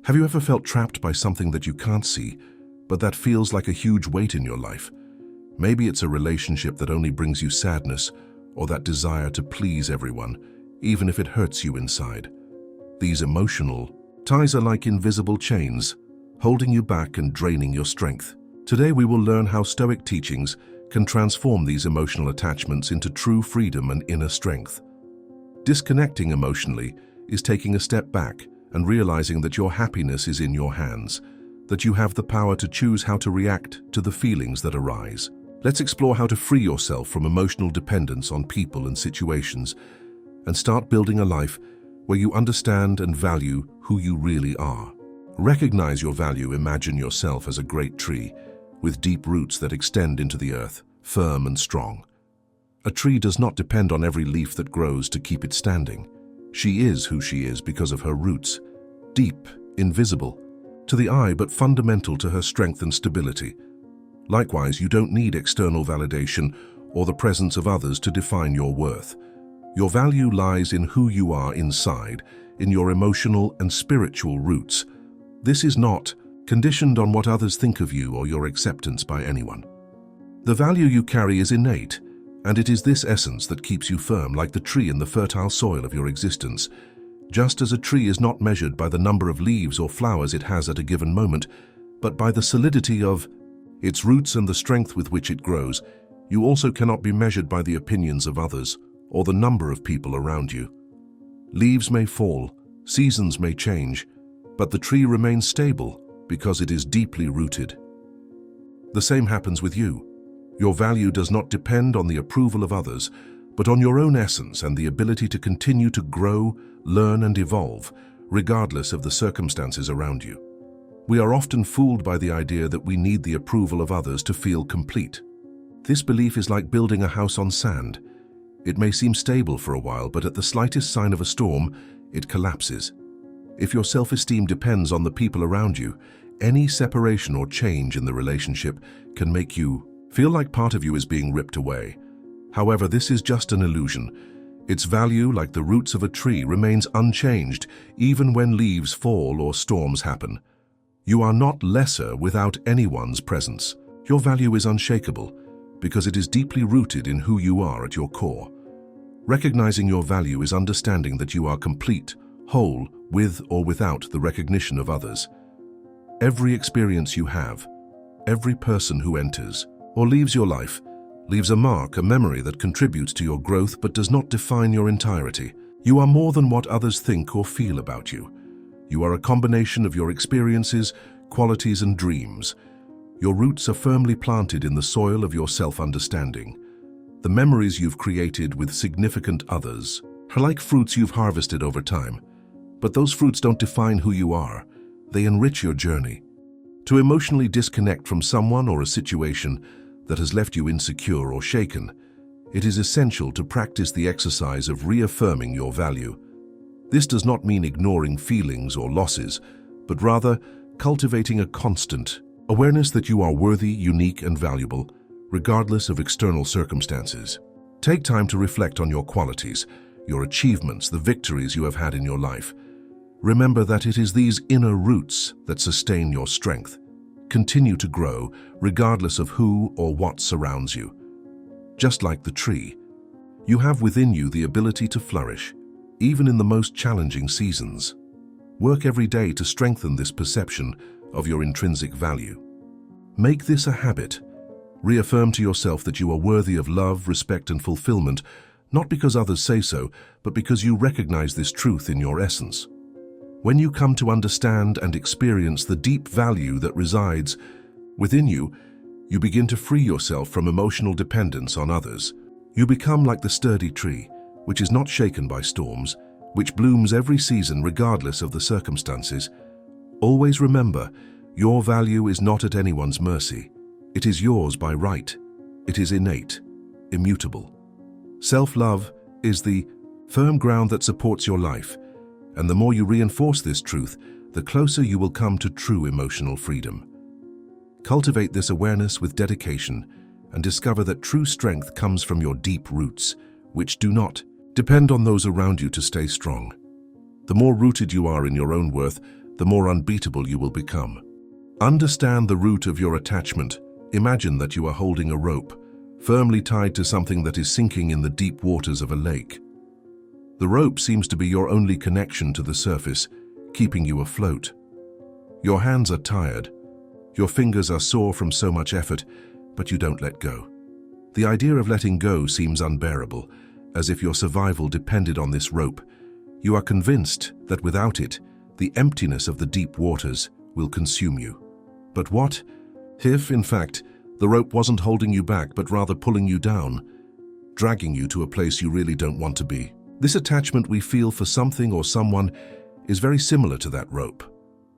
Have you ever felt trapped by something that you can't see, but that feels like a huge weight in your life? Maybe it's a relationship that only brings you sadness, or that desire to please everyone, even if it hurts you inside. These emotional ties are like invisible chains, holding you back and draining your strength. Today we will learn how Stoic teachings can transform these emotional attachments into true freedom and inner strength. Disconnecting emotionally is taking a step back and realizing that your happiness is in your hands, that you have the power to choose how to react to the feelings that arise. Let's explore how to free yourself from emotional dependence on people and situations and start building a life where you understand and value who you really are. Recognize your value. Imagine yourself as a great tree with deep roots that extend into the earth, firm and strong. A tree does not depend on every leaf that grows to keep it standing. She is who she is because of her roots, deep, invisible to the eye, but fundamental to her strength and stability. Likewise, you don't need external validation or the presence of others to define your worth. Your value lies in who you are inside, in your emotional and spiritual roots. This is not conditioned on what others think of you or your acceptance by anyone. The value you carry is innate, and it is this essence that keeps you firm like the tree in the fertile soil of your existence. Just as a tree is not measured by the number of leaves or flowers it has at a given moment, but by the solidity of its roots and the strength with which it grows, you also cannot be measured by the opinions of others or the number of people around you. Leaves may fall, seasons may change, but the tree remains stable because it is deeply rooted. The same happens with you. Your value does not depend on the approval of others, but on your own essence and the ability to continue to grow, learn and evolve, regardless of the circumstances around you. We are often fooled by the idea that we need the approval of others to feel complete. This belief is like building a house on sand. It may seem stable for a while, but at the slightest sign of a storm, it collapses. If your self-esteem depends on the people around you, any separation or change in the relationship can make you feel like part of you is being ripped away. However, this is just an illusion. Its value, like the roots of a tree, remains unchanged even when leaves fall or storms happen. You are not lesser without anyone's presence. Your value is unshakable because it is deeply rooted in who you are at your core. Recognizing your value is understanding that you are complete, whole, with or without the recognition of others. Every experience you have, every person who enters or leaves your life, leaves a mark, a memory that contributes to your growth but does not define your entirety. You are more than what others think or feel about you. You are a combination of your experiences, qualities and dreams. Your roots are firmly planted in the soil of your self-understanding. The memories you've created with significant others are like fruits you've harvested over time. But those fruits don't define who you are. They enrich your journey. To emotionally disconnect from someone or a situation that has left you insecure or shaken, it is essential to practice the exercise of reaffirming your value. This does not mean ignoring feelings or losses, but rather cultivating a constant awareness that you are worthy, unique, and valuable, regardless of external circumstances. Take time to reflect on your qualities, your achievements, the victories you have had in your life. Remember that it is these inner roots that sustain your strength. Continue to grow, regardless of who or what surrounds you. Just like the tree, you have within you the ability to flourish, even in the most challenging seasons. Work every day to strengthen this perception of your intrinsic value. Make this a habit. Reaffirm to yourself that you are worthy of love, respect, and fulfillment, not because others say so, but because you recognize this truth in your essence. When you come to understand and experience the deep value that resides within you, you begin to free yourself from emotional dependence on others. You become like the sturdy tree, which is not shaken by storms, which blooms every season regardless of the circumstances. Always remember, your value is not at anyone's mercy. It is yours by right. It is innate, immutable. Self-love is the firm ground that supports your life, and the more you reinforce this truth, the closer you will come to true emotional freedom. Cultivate this awareness with dedication and discover that true strength comes from your deep roots, which do not depend on those around you to stay strong. The more rooted you are in your own worth, the more unbeatable you will become. Understand the root of your attachment. Imagine that you are holding a rope, firmly tied to something that is sinking in the deep waters of a lake. The rope seems to be your only connection to the surface, keeping you afloat. Your hands are tired. Your fingers are sore from so much effort, but you don't let go. The idea of letting go seems unbearable, as if your survival depended on this rope. You are convinced that without it, the emptiness of the deep waters will consume you. But what if, in fact, the rope wasn't holding you back, but rather pulling you down, dragging you to a place you really don't want to be? This attachment we feel for something or someone is very similar to that rope.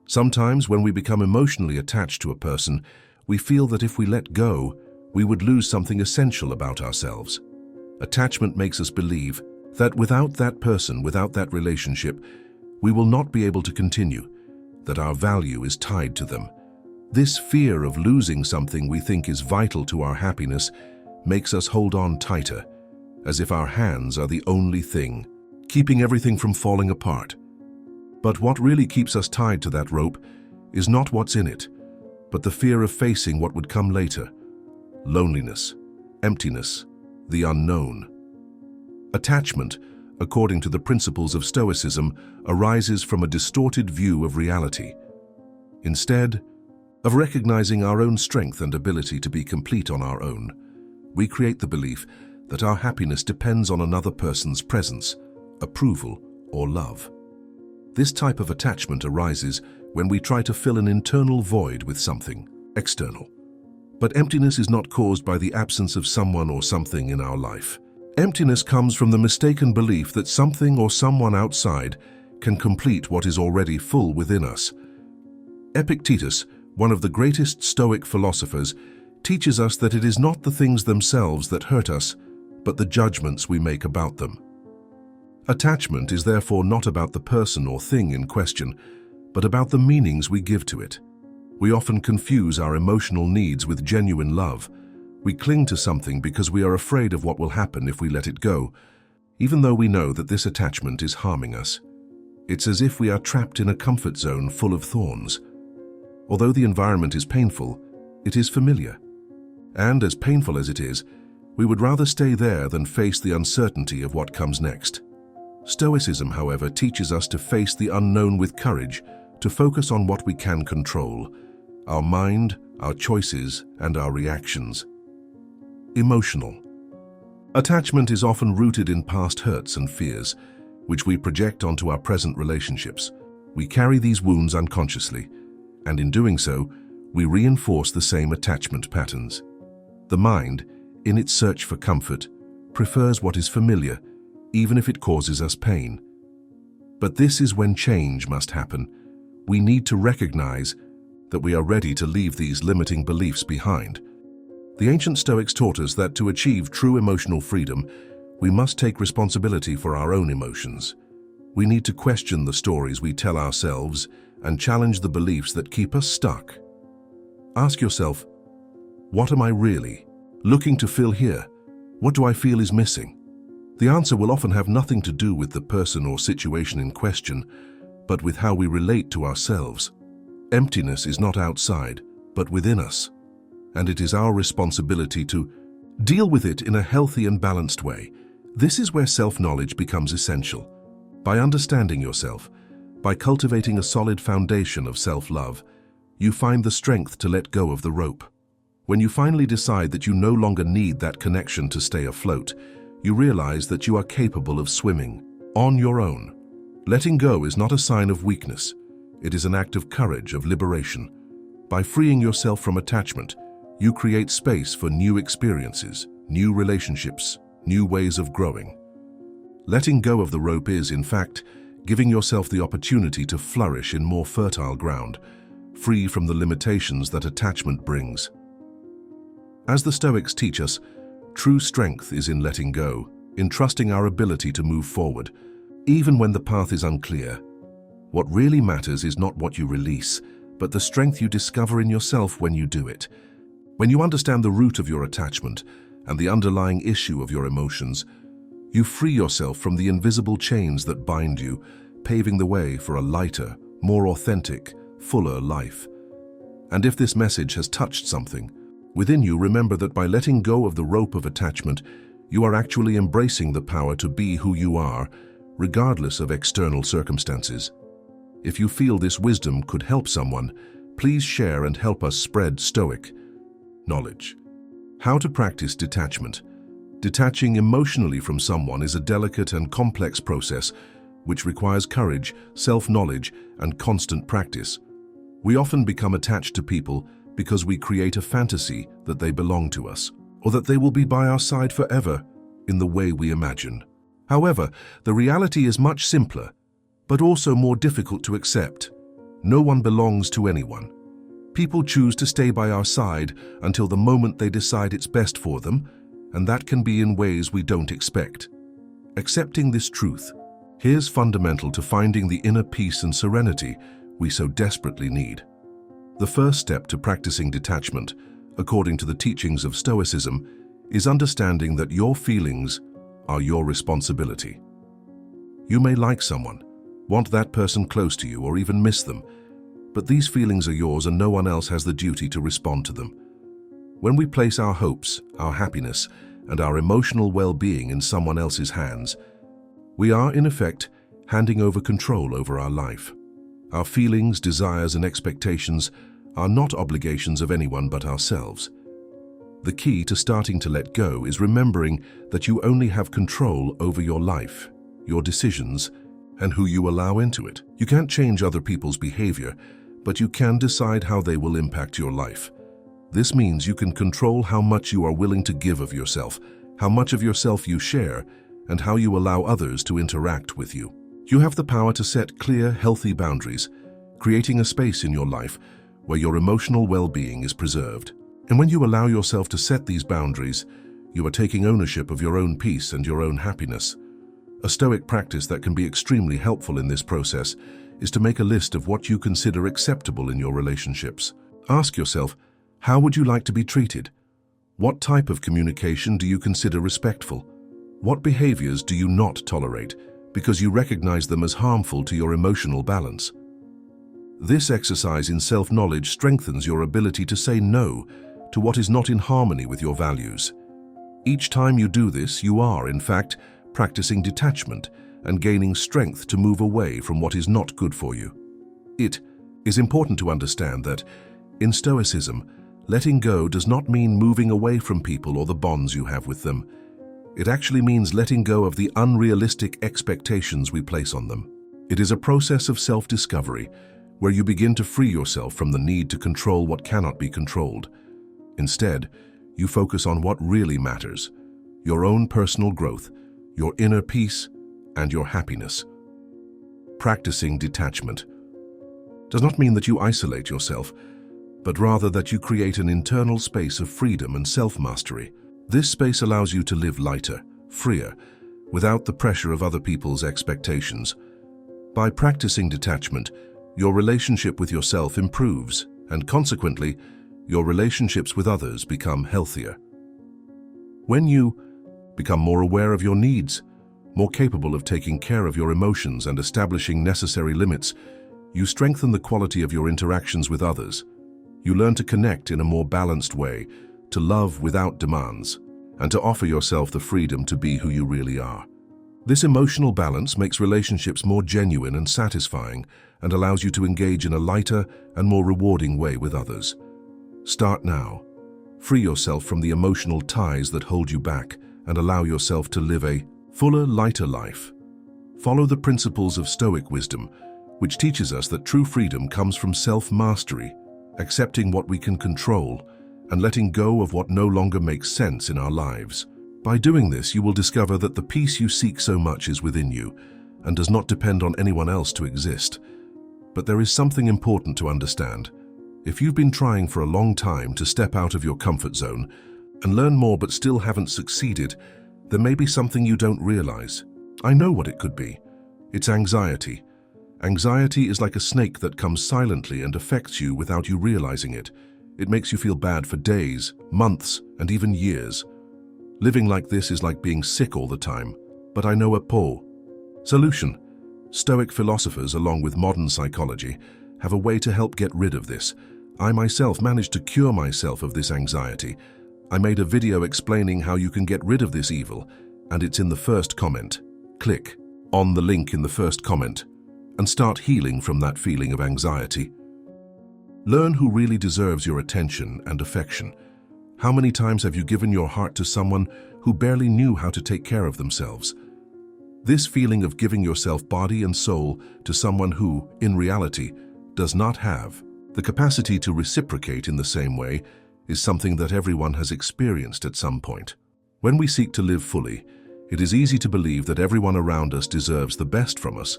Sometimes when we become emotionally attached to a person, we feel that if we let go, we would lose something essential about ourselves. Attachment makes us believe that without that person, without that relationship, we will not be able to continue, that our value is tied to them. This fear of losing something we think is vital to our happiness makes us hold on tighter, as if our hands are the only thing, keeping everything from falling apart. But what really keeps us tied to that rope is not what's in it, but the fear of facing what would come later: loneliness, emptiness, the unknown. Attachment, according to the principles of Stoicism, arises from a distorted view of reality. Instead of recognizing our own strength and ability to be complete on our own, we create the belief that our happiness depends on another person's presence, approval, or love. This type of attachment arises when we try to fill an internal void with something external. But emptiness is not caused by the absence of someone or something in our life. Emptiness comes from the mistaken belief that something or someone outside can complete what is already full within us. Epictetus, one of the greatest Stoic philosophers, teaches us that it is not the things themselves that hurt us, but the judgments we make about them. Attachment is therefore not about the person or thing in question, but about the meanings we give to it. We often confuse our emotional needs with genuine love. We cling to something because we are afraid of what will happen if we let it go, even though we know that this attachment is harming us. It's as if we are trapped in a comfort zone full of thorns. Although the environment is painful, it is familiar. And as painful as it is, we would rather stay there than face the uncertainty of what comes next. Stoicism, however, teaches us to face the unknown with courage, to focus on what we can control: our mind, our choices, and our reactions. Emotional. Attachment is often rooted in past hurts and fears, which we project onto our present relationships. We carry these wounds unconsciously, and in doing so, we reinforce the same attachment patterns. The mind, in its search for comfort, prefers what is familiar, even if it causes us pain. But this is when change must happen. We need to recognize that we are ready to leave these limiting beliefs behind. The ancient Stoics taught us that to achieve true emotional freedom, we must take responsibility for our own emotions. We need to question the stories we tell ourselves and challenge the beliefs that keep us stuck. Ask yourself, what am I really looking to fill here? What do I feel is missing? The answer will often have nothing to do with the person or situation in question, but with how we relate to ourselves. Emptiness is not outside, but within us, and it is our responsibility to deal with it in a healthy and balanced way. This is where self-knowledge becomes essential. By understanding yourself, by cultivating a solid foundation of self-love, you find the strength to let go of the rope. When you finally decide that you no longer need that connection to stay afloat, you realize that you are capable of swimming on your own. Letting go is not a sign of weakness. It is an act of courage, of liberation. By freeing yourself from attachment, you create space for new experiences, new relationships, new ways of growing. Letting go of the rope is, in fact, giving yourself the opportunity to flourish in more fertile ground, free from the limitations that attachment brings. As the Stoics teach us, true strength is in letting go, in trusting our ability to move forward, even when the path is unclear. What really matters is not what you release, but the strength you discover in yourself when you do it. When you understand the root of your attachment and the underlying issue of your emotions, you free yourself from the invisible chains that bind you, paving the way for a lighter, more authentic, fuller life. And if this message has touched something within you, remember that by letting go of the rope of attachment, you are actually embracing the power to be who you are, regardless of external circumstances. If you feel this wisdom could help someone, please share and help us spread Stoic knowledge. How to practice detachment. Detaching emotionally from someone is a delicate and complex process which requires courage, self-knowledge, and constant practice. We often become attached to people because we create a fantasy that they belong to us, or that they will be by our side forever in the way we imagine. However, the reality is much simpler, but also more difficult to accept. No one belongs to anyone. People choose to stay by our side until the moment they decide it's best for them, and that can be in ways we don't expect. Accepting this truth, here's fundamental to finding the inner peace and serenity we so desperately need. The first step to practicing detachment, according to the teachings of Stoicism, is understanding that your feelings are your responsibility. You may like someone, want that person close to you, or even miss them, but these feelings are yours and no one else has the duty to respond to them. When we place our hopes, our happiness, and our emotional well-being in someone else's hands, we are, in effect, handing over control over our life. Our feelings, desires, and expectations are not obligations of anyone but ourselves. The key to starting to let go is remembering that you only have control over your life, your decisions, and who you allow into it. You can't change other people's behavior, but you can decide how they will impact your life. This means you can control how much you are willing to give of yourself, how much of yourself you share, and how you allow others to interact with you. You have the power to set clear, healthy boundaries, creating a space in your life where your emotional well-being is preserved. And when you allow yourself to set these boundaries, you are taking ownership of your own peace and your own happiness. A Stoic practice that can be extremely helpful in this process is to make a list of what you consider acceptable in your relationships. Ask yourself, how would you like to be treated? What type of communication do you consider respectful? What behaviors do you not tolerate because you recognize them as harmful to your emotional balance? This exercise in self-knowledge strengthens your ability to say no to what is not in harmony with your values. Each time you do this, you are, in fact, practicing detachment and gaining strength to move away from what is not good for you. It is important to understand that, in Stoicism, letting go does not mean moving away from people or the bonds you have with them. It actually means letting go of the unrealistic expectations we place on them. It is a process of self-discovery where you begin to free yourself from the need to control what cannot be controlled. Instead, you focus on what really matters: your own personal growth, your inner peace, and your happiness. Practicing detachment does not mean that you isolate yourself, but rather that you create an internal space of freedom and self-mastery. This space allows you to live lighter, freer, without the pressure of other people's expectations. By practicing detachment, your relationship with yourself improves, and consequently, your relationships with others become healthier. When you become more aware of your needs, more capable of taking care of your emotions and establishing necessary limits, you strengthen the quality of your interactions with others. You learn to connect in a more balanced way, to love without demands, and to offer yourself the freedom to be who you really are. This emotional balance makes relationships more genuine and satisfying and allows you to engage in a lighter and more rewarding way with others. Start now. Free yourself from the emotional ties that hold you back and allow yourself to live a fuller, lighter life. Follow the principles of Stoic wisdom, which teaches us that true freedom comes from self-mastery, accepting what we can control, and letting go of what no longer makes sense in our lives. By doing this, you will discover that the peace you seek so much is within you and does not depend on anyone else to exist. But there is something important to understand. If you've been trying for a long time to step out of your comfort zone and learn more but still haven't succeeded, there may be something you don't realize. I know what it could be. It's anxiety. Anxiety is like a snake that comes silently and affects you without you realizing it. It makes you feel bad for days, months, and even years. Living like this is like being sick all the time, but I know a solution. Stoic philosophers, along with modern psychology, have a way to help get rid of this. I myself managed to cure myself of this anxiety. I made a video explaining how you can get rid of this evil, and it's in the first comment. Click on the link in the first comment and start healing from that feeling of anxiety. Learn who really deserves your attention and affection. How many times have you given your heart to someone who barely knew how to take care of themselves? This feeling of giving yourself body and soul to someone who, in reality, does not have the capacity to reciprocate in the same way is something that everyone has experienced at some point. When we seek to live fully, it is easy to believe that everyone around us deserves the best from us.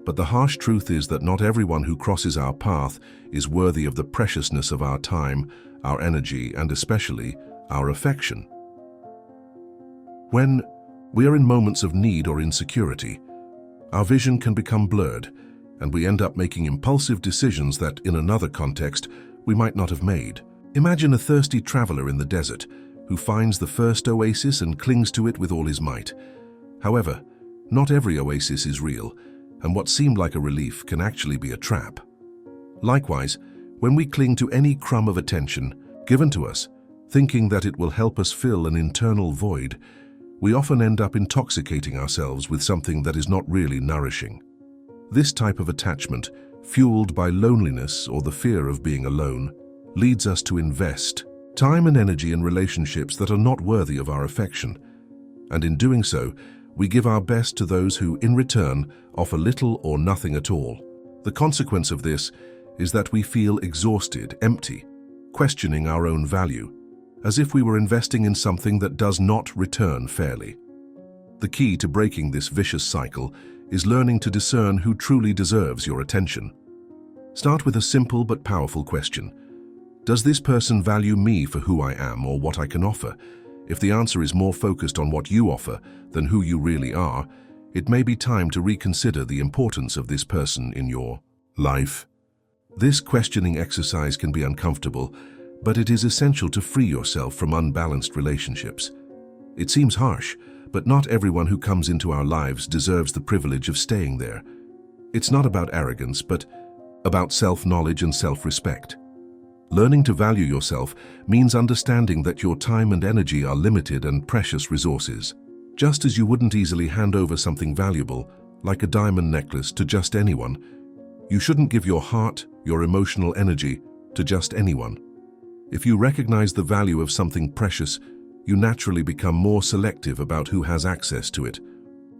But the harsh truth is that not everyone who crosses our path is worthy of the preciousness of our time, our energy, and especially our affection. When we are in moments of need or insecurity, our vision can become blurred, and we end up making impulsive decisions that, in another context, we might not have made. Imagine a thirsty traveler in the desert who finds the first oasis and clings to it with all his might. However, not every oasis is real, and what seemed like a relief can actually be a trap. Likewise, when we cling to any crumb of attention given to us, thinking that it will help us fill an internal void, we often end up intoxicating ourselves with something that is not really nourishing. This type of attachment, fueled by loneliness or the fear of being alone, leads us to invest time and energy in relationships that are not worthy of our affection. And in doing so, we give our best to those who, in return, offer little or nothing at all. The consequence of this is that we feel exhausted, empty, questioning our own value, as if we were investing in something that does not return fairly. The key to breaking this vicious cycle is learning to discern who truly deserves your attention. Start with a simple but powerful question. Does this person value me for who I am or what I can offer? If the answer is more focused on what you offer than who you really are, it may be time to reconsider the importance of this person in your life. This questioning exercise can be uncomfortable, but it is essential to free yourself from unbalanced relationships. It seems harsh, but not everyone who comes into our lives deserves the privilege of staying there. It's not about arrogance, but about self-knowledge and self-respect. Learning to value yourself means understanding that your time and energy are limited and precious resources. Just as you wouldn't easily hand over something valuable, like a diamond necklace, to just anyone, you shouldn't give your heart, your emotional energy, to just anyone. If you recognize the value of something precious, you naturally become more selective about who has access to it.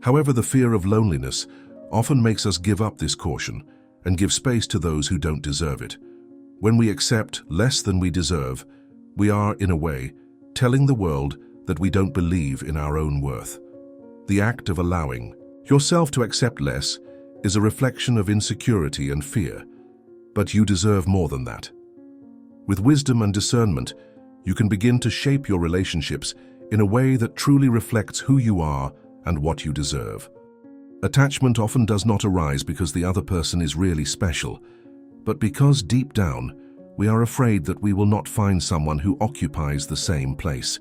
However, the fear of loneliness often makes us give up this caution and give space to those who don't deserve it. When we accept less than we deserve, we are, in a way, telling the world that we don't believe in our own worth. The act of allowing yourself to accept less is a reflection of insecurity and fear, but you deserve more than that. With wisdom and discernment, you can begin to shape your relationships in a way that truly reflects who you are and what you deserve. Attachment often does not arise because the other person is really special, but because deep down, we are afraid that we will not find someone who occupies the same place.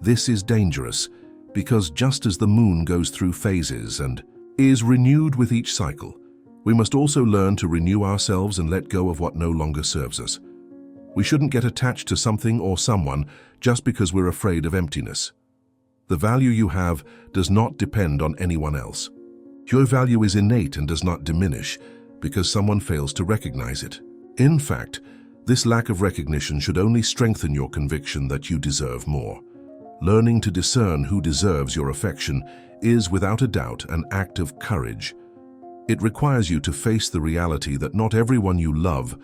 This is dangerous because just as the moon goes through phases and is renewed with each cycle, we must also learn to renew ourselves and let go of what no longer serves us. We shouldn't get attached to something or someone just because we're afraid of emptiness. The value you have does not depend on anyone else. Your value is innate and does not diminish because someone fails to recognize it. In fact, this lack of recognition should only strengthen your conviction that you deserve more. Learning to discern who deserves your affection is, without a doubt, an act of courage. It requires you to face the reality that not everyone you love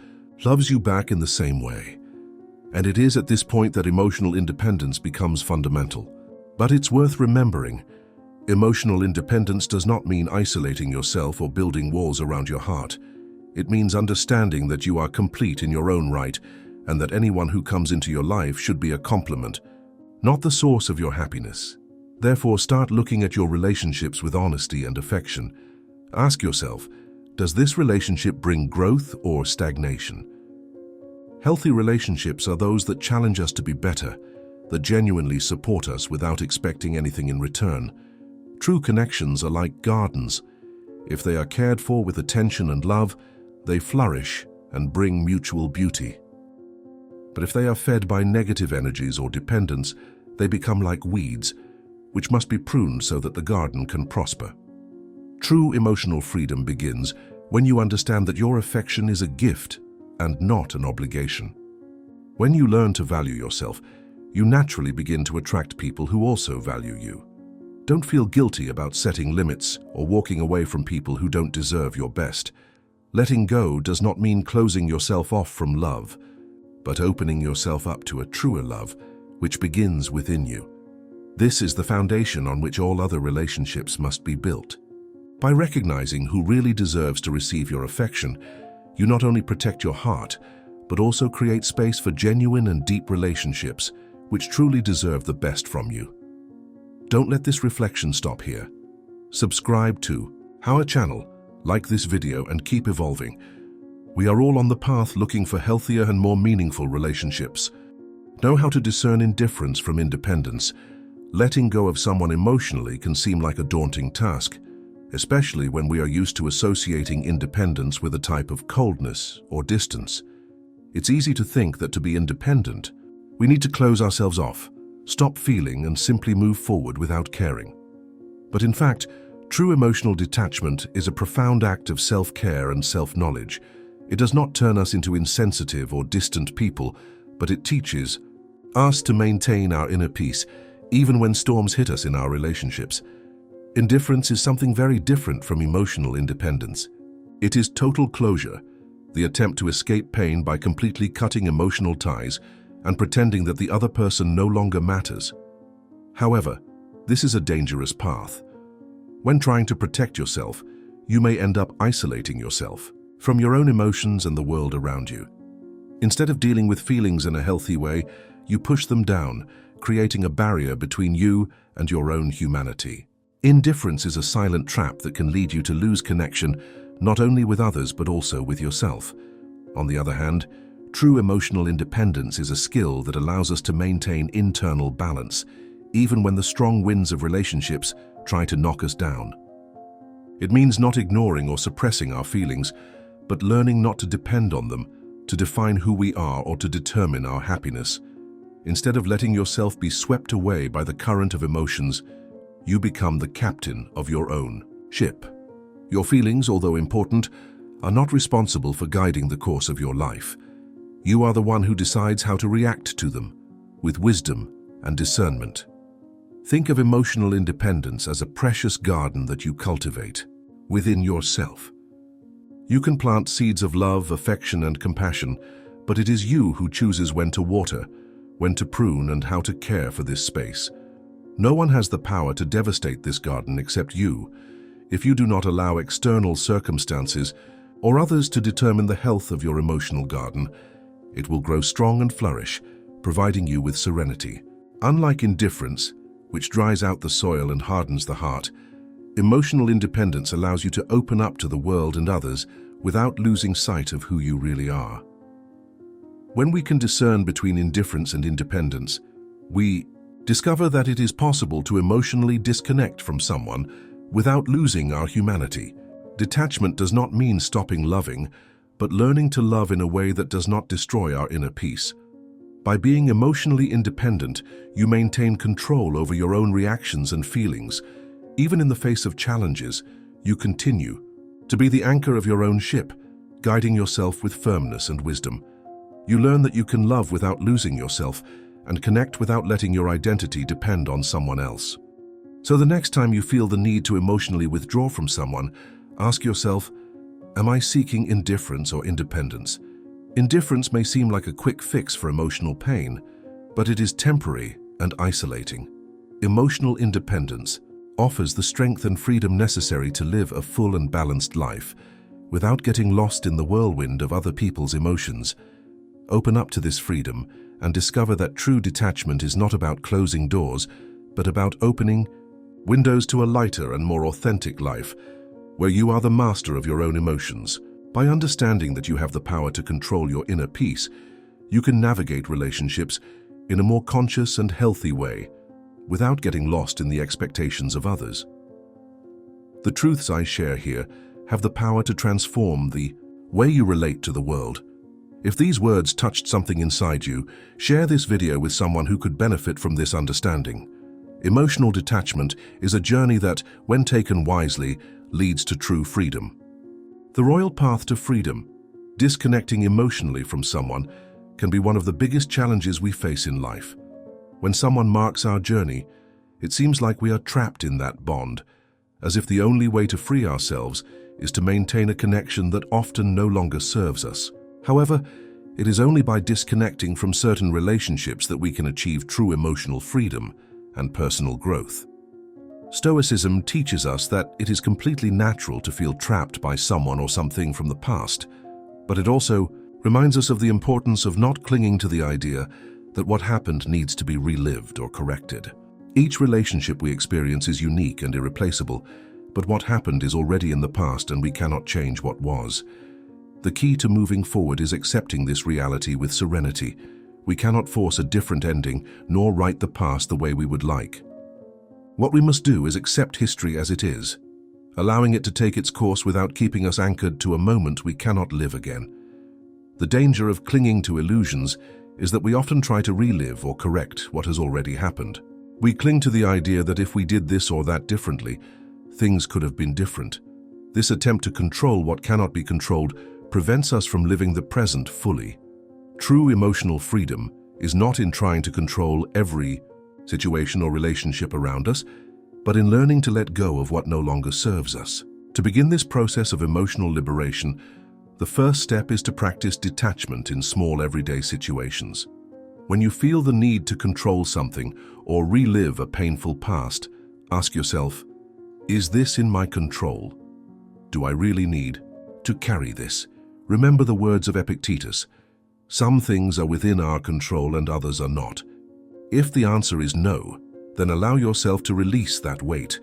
loves you back in the same way. And it is at this point that emotional independence becomes fundamental. But it's worth remembering, emotional independence does not mean isolating yourself or building walls around your heart. It means understanding that you are complete in your own right and that anyone who comes into your life should be a complement, not the source of your happiness. Therefore, start looking at your relationships with honesty and affection. Ask yourself, does this relationship bring growth or stagnation? Healthy relationships are those that challenge us to be better, that genuinely support us without expecting anything in return. True connections are like gardens. If they are cared for with attention and love, they flourish and bring mutual beauty. But if they are fed by negative energies or dependence, they become like weeds, which must be pruned so that the garden can prosper. True emotional freedom begins when you understand that your affection is a gift and not an obligation. When you learn to value yourself, you naturally begin to attract people who also value you. Don't feel guilty about setting limits or walking away from people who don't deserve your best. Letting go does not mean closing yourself off from love, but opening yourself up to a truer love, which begins within you. This is the foundation on which all other relationships must be built. By recognizing who really deserves to receive your affection, you not only protect your heart, but also create space for genuine and deep relationships, which truly deserve the best from you. Don't let this reflection stop here. Subscribe to our channel, like this video, and keep evolving. We are all on the path looking for healthier and more meaningful relationships. Know how to discern indifference from independence. Letting go of someone emotionally can seem like a daunting task, especially when we are used to associating independence with a type of coldness or distance. It's easy to think that to be independent, we need to close ourselves off, stop feeling, and simply move forward without caring. But in fact, true emotional detachment is a profound act of self-care and self-knowledge. It does not turn us into insensitive or distant people, but it teaches us to maintain our inner peace, even when storms hit us in our relationships. Indifference is something very different from emotional independence. It is total closure, the attempt to escape pain by completely cutting emotional ties and pretending that the other person no longer matters. However, this is a dangerous path. When trying to protect yourself, you may end up isolating yourself from your own emotions and the world around you. Instead of dealing with feelings in a healthy way, you push them down, creating a barrier between you and your own humanity. Indifference is a silent trap that can lead you to lose connection not only with others but also with yourself. On the other hand, true emotional independence is a skill that allows us to maintain internal balance, even when the strong winds of relationships try to knock us down. It means not ignoring or suppressing our feelings, but learning not to depend on them to define who we are or to determine our happiness. Instead of letting yourself be swept away by the current of emotions, you become the captain of your own ship. Your feelings, although important, are not responsible for guiding the course of your life. You are the one who decides how to react to them, with wisdom and discernment. Think of emotional independence as a precious garden that you cultivate within yourself. You can plant seeds of love, affection, and compassion, but it is you who chooses when to water, when to prune, and how to care for this space. No one has the power to devastate this garden except you. If you do not allow external circumstances or others to determine the health of your emotional garden, it will grow strong and flourish, providing you with serenity. Unlike indifference, which dries out the soil and hardens the heart, emotional independence allows you to open up to the world and others without losing sight of who you really are. When we can discern between indifference and independence, we discover that it is possible to emotionally disconnect from someone without losing our humanity. Detachment does not mean stopping loving, but learning to love in a way that does not destroy our inner peace. By being emotionally independent, you maintain control over your own reactions and feelings. Even in the face of challenges, you continue to be the anchor of your own ship, guiding yourself with firmness and wisdom. You learn that you can love without losing yourself and connect without letting your identity depend on someone else. So the next time you feel the need to emotionally withdraw from someone, ask yourself, am I seeking indifference or independence? Indifference may seem like a quick fix for emotional pain, but it is temporary and isolating. Emotional independence offers the strength and freedom necessary to live a full and balanced life without getting lost in the whirlwind of other people's emotions. Open up to this freedom and discover that true detachment is not about closing doors, but about opening windows to a lighter and more authentic life, where you are the master of your own emotions. By understanding that you have the power to control your inner peace, you can navigate relationships in a more conscious and healthy way, without getting lost in the expectations of others. The truths I share here have the power to transform the way you relate to the world. If these words touched something inside you, share this video with someone who could benefit from this understanding. Emotional detachment is a journey that, when taken wisely, leads to true freedom. The royal path to freedom, disconnecting emotionally from someone, can be one of the biggest challenges we face in life. When someone marks our journey, it seems like we are trapped in that bond, as if the only way to free ourselves is to maintain a connection that often no longer serves us. However, it is only by disconnecting from certain relationships that we can achieve true emotional freedom and personal growth. Stoicism teaches us that it is completely natural to feel trapped by someone or something from the past, but it also reminds us of the importance of not clinging to the idea that what happened needs to be relived or corrected. Each relationship we experience is unique and irreplaceable, but what happened is already in the past and we cannot change what was. The key to moving forward is accepting this reality with serenity. We cannot force a different ending, nor write the past the way we would like. What we must do is accept history as it is, allowing it to take its course without keeping us anchored to a moment we cannot live again. The danger of clinging to illusions is that we often try to relive or correct what has already happened. We cling to the idea that if we did this or that differently, things could have been different. This attempt to control what cannot be controlled prevents us from living the present fully. True emotional freedom is not in trying to control every situation or relationship around us, but in learning to let go of what no longer serves us. To begin this process of emotional liberation, the first step is to practice detachment in small everyday situations. When you feel the need to control something or relive a painful past, ask yourself, is this in my control? Do I really need to carry this? Remember the words of Epictetus, some things are within our control and others are not. If the answer is no, then allow yourself to release that weight.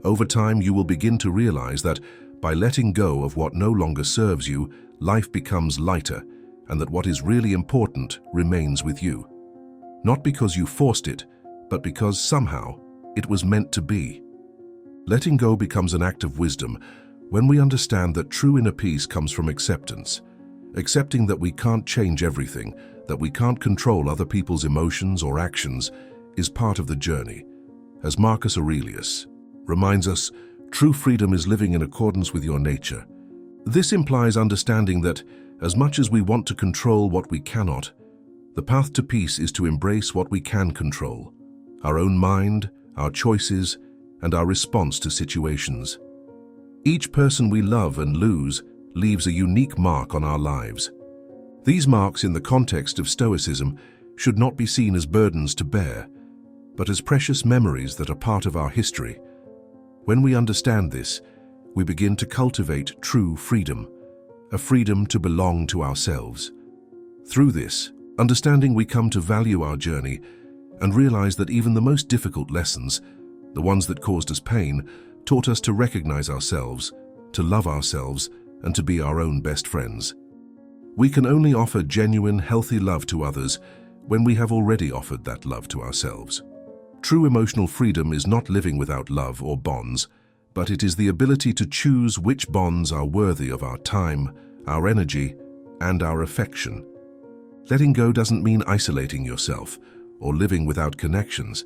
Over time, you will begin to realize that by letting go of what no longer serves you, life becomes lighter, and that what is really important remains with you. Not because you forced it, but because somehow it was meant to be. Letting go becomes an act of wisdom when we understand that true inner peace comes from acceptance. Accepting that we can't change everything, that we can't control other people's emotions or actions, is part of the journey. As Marcus Aurelius reminds us, true freedom is living in accordance with your nature. This implies understanding that, as much as we want to control what we cannot, the path to peace is to embrace what we can control, our own mind, our choices, and our response to situations. Each person we love and lose leaves a unique mark on our lives. These marks, in the context of Stoicism, should not be seen as burdens to bear, but as precious memories that are part of our history. When we understand this, we begin to cultivate true freedom, a freedom to belong to ourselves. Through this understanding, we come to value our journey and realize that even the most difficult lessons, the ones that caused us pain, taught us to recognize ourselves, to love ourselves, and to be our own best friends. We can only offer genuine, healthy love to others when we have already offered that love to ourselves. True emotional freedom is not living without love or bonds, but it is the ability to choose which bonds are worthy of our time, our energy, and our affection. Letting go doesn't mean isolating yourself or living without connections.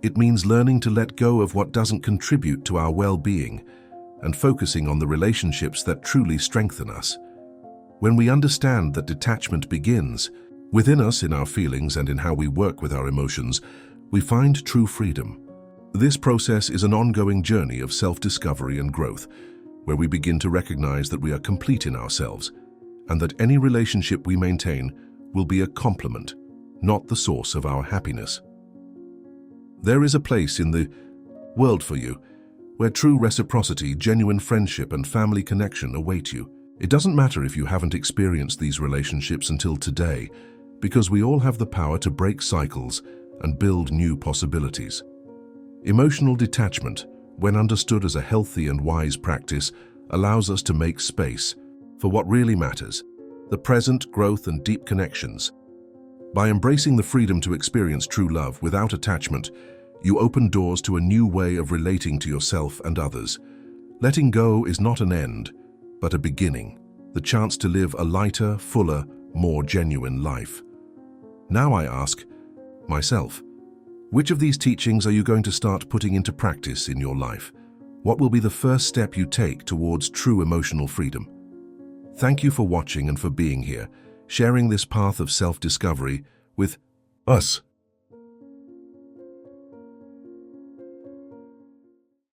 It means learning to let go of what doesn't contribute to our well-being and focusing on the relationships that truly strengthen us. When we understand that detachment begins within us, in our feelings and in how we work with our emotions, we find true freedom. This process is an ongoing journey of self-discovery and growth, where we begin to recognize that we are complete in ourselves and that any relationship we maintain will be a complement, not the source of our happiness. There is a place in the world for you where true reciprocity, genuine friendship, and family connection await you. It doesn't matter if you haven't experienced these relationships until today, because we all have the power to break cycles and build new possibilities. Emotional detachment, when understood as a healthy and wise practice, allows us to make space for what really matters, the present, growth, and deep connections. By embracing the freedom to experience true love without attachment, you open doors to a new way of relating to yourself and others, Letting go is not an end, but a beginning, the chance to live a lighter, fuller, more genuine life. Now I ask myself, which of these teachings are you going to start putting into practice in your life? What will be the first step you take towards true emotional freedom? Thank you for watching and for being here, sharing this path of self-discovery with us.